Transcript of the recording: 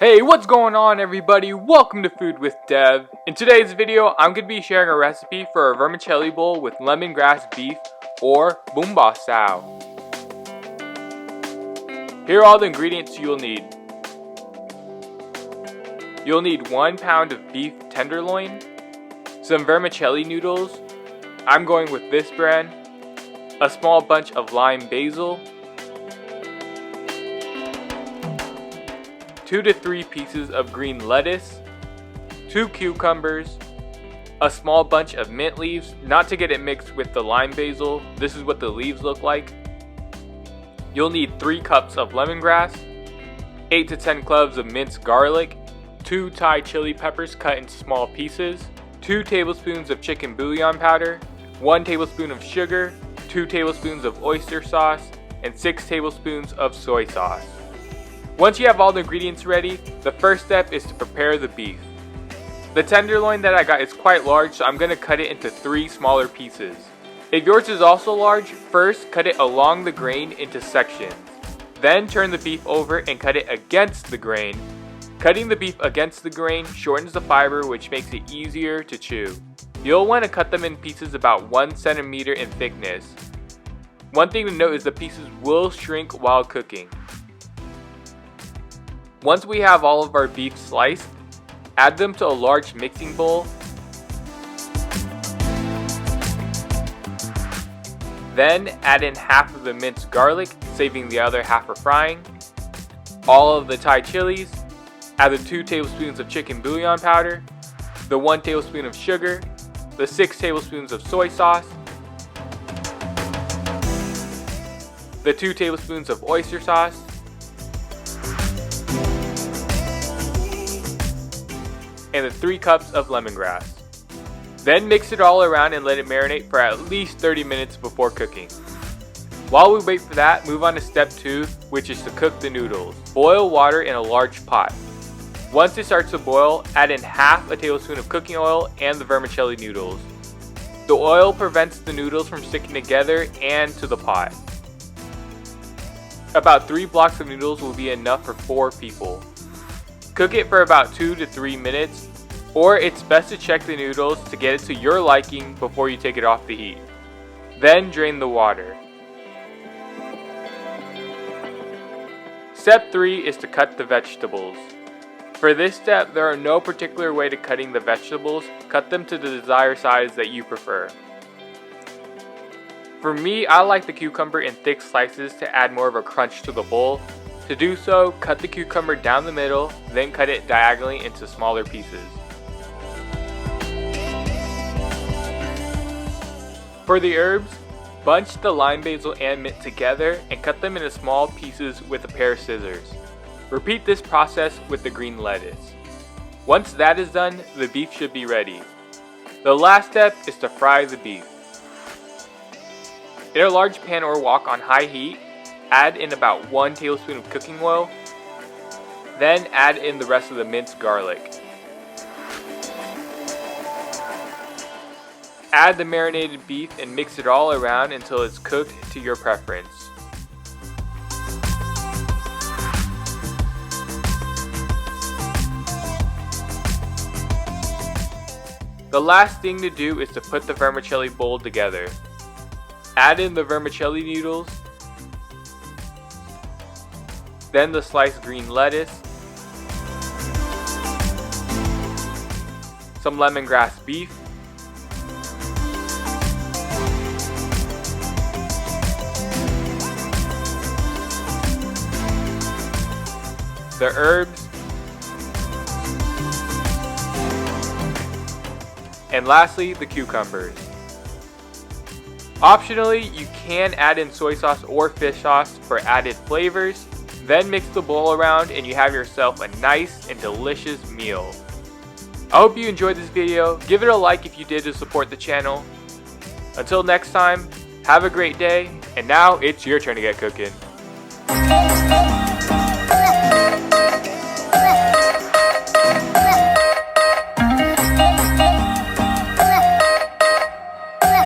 Hey, what's going on everybody? Welcome to Food with Dev. In today's video, I'm going to be sharing a recipe for a vermicelli bowl with lemongrass beef or bumba style. Here are all the ingredients you'll need. You'll need 1 pound of beef tenderloin, some vermicelli noodles, I'm going with this brand, a small bunch of lime basil, 2 to 3 pieces of green lettuce, 2 cucumbers, a small bunch of mint leaves, not to get it mixed with the lime basil, this is what the leaves look like. You'll need 3 cups of lemongrass, 8 to 10 cloves of minced garlic, 2 Thai chili peppers cut into small pieces, 2 tablespoons of chicken bouillon powder, 1 tablespoon of sugar, 2 tablespoons of oyster sauce, and 6 tablespoons of soy sauce. Once you have all the ingredients ready, the first step is to prepare the beef. The tenderloin that I got is quite large, so I'm going to cut it into 3 smaller pieces. If yours is also large, first cut it along the grain into sections. Then turn the beef over and cut it against the grain. Cutting the beef against the grain shortens the fiber, which makes it easier to chew. You'll want to cut them in pieces about 1 centimeter in thickness. One thing to note is the pieces will shrink while cooking. Once we have all of our beef sliced, add them to a large mixing bowl. Then add in half of the minced garlic, saving the other half for frying. All of the Thai chilies. Add the 2 tablespoons of chicken bouillon powder, the 1 tablespoon of sugar, the 6 tablespoons of soy sauce, the 2 tablespoons of oyster sauce, and the 3 cups of lemongrass. Then mix it all around and let it marinate for at least 30 minutes before cooking. While we wait for that, move on to step 2, which is to cook the noodles. Boil water in a large pot. Once it starts to boil, add in half a tablespoon of cooking oil and the vermicelli noodles. The oil prevents the noodles from sticking together and to the pot. About 3 blocks of noodles will be enough for 4 people. Cook it for about 2 to 3 minutes, or it's best to check the noodles to get it to your liking before you take it off the heat. Then drain the water. Step 3 is to cut the vegetables. For this step, there are no particular way to cutting the vegetables, cut them to the desired size that you prefer. For me, I like the cucumber in thick slices to add more of a crunch to the bowl. To do so, cut the cucumber down the middle, then cut it diagonally into smaller pieces. For the herbs, bunch the lime basil and mint together and cut them into small pieces with a pair of scissors. Repeat this process with the green lettuce. Once that is done, the beef should be ready. The last step is to fry the beef. In a large pan or wok on high heat, add in about 1 tablespoon of cooking oil, then add in the rest of the minced garlic. Add the marinated beef and mix it all around until it's cooked to your preference. The last thing to do is to put the vermicelli bowl together. Add in the vermicelli noodles, then the sliced green lettuce, some lemongrass beef, the herbs, and lastly, the cucumbers. Optionally, you can add in soy sauce or fish sauce for added flavors. Then mix the bowl around and you have yourself a nice and delicious meal. I hope you enjoyed this video. Give it a like if you did to support the channel. Until next time, have a great day, and now it's your turn to get cooking.